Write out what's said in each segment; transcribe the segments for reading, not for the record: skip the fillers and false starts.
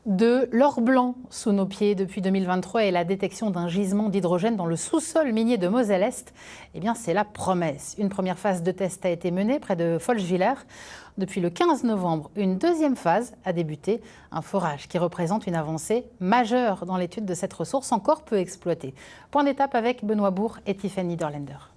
De l'or blanc sous nos pieds depuis 2023 et la détection d'un gisement d'hydrogène dans le sous-sol minier de Moselle-Est, eh bien c'est la promesse. Une première phase de test a été menée près de Folchwiller. Depuis le 15 novembre, une deuxième phase a débuté, un forage qui représente une avancée majeure dans l'étude de cette ressource encore peu exploitée. Point d'étape avec Benoît Bourg et Tiffany Dorlaender.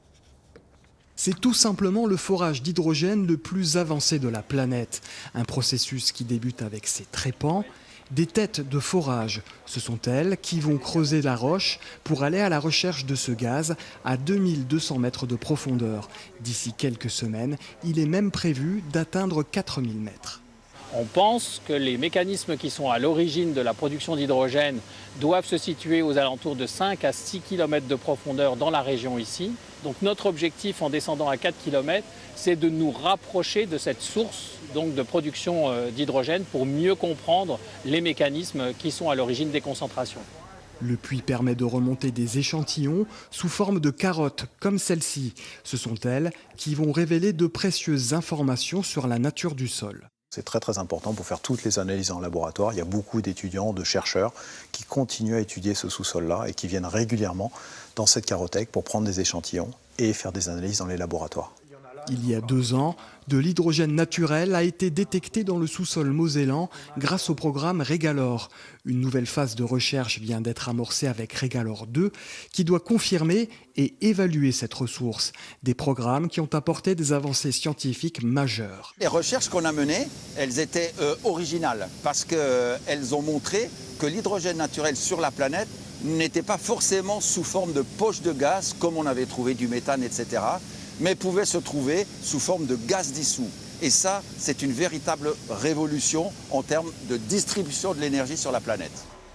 C'est tout simplement le forage d'hydrogène le plus avancé de la planète. Un processus qui débute avec ses trépans. Des têtes de forage, ce sont elles qui vont creuser la roche pour aller à la recherche de ce gaz à 2200 mètres de profondeur. D'ici quelques semaines, il est même prévu d'atteindre 4000 mètres. On pense que les mécanismes qui sont à l'origine de la production d'hydrogène doivent se situer aux alentours de 5 à 6 km de profondeur dans la région ici. Donc notre objectif en descendant à 4 km, c'est de nous rapprocher de cette source donc, de production d'hydrogène pour mieux comprendre les mécanismes qui sont à l'origine des concentrations. Le puits permet de remonter des échantillons sous forme de carottes comme celle-ci. Ce sont elles qui vont révéler de précieuses informations sur la nature du sol. C'est très important pour faire toutes les analyses en laboratoire. Il y a beaucoup d'étudiants, de chercheurs qui continuent à étudier ce sous-sol-là et qui viennent régulièrement dans cette carothèque pour prendre des échantillons et faire des analyses dans les laboratoires. Il y a 2 ans, de l'hydrogène naturel a été détecté dans le sous-sol mosellan grâce au programme Régalor. Une nouvelle phase de recherche vient d'être amorcée avec Régalor 2 qui doit confirmer et évaluer cette ressource. Des programmes qui ont apporté des avancées scientifiques majeures. Les recherches qu'on a menées, elles étaient originales parce qu'elles ont montré que l'hydrogène naturel sur la planète n'était pas forcément sous forme de poche de gaz comme on avait trouvé du méthane, etc., mais pouvait se trouver sous forme de gaz dissous. Et ça, c'est une véritable révolution en termes de distribution de l'énergie sur la planète.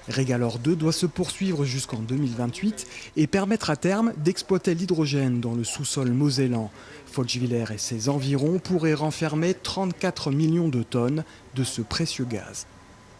Régalor 2 doit se poursuivre jusqu'en 2028 et permettre à terme d'exploiter l'hydrogène dans le sous-sol mosellan. Folchwiller et ses environs pourraient renfermer 34 millions de tonnes de ce précieux gaz.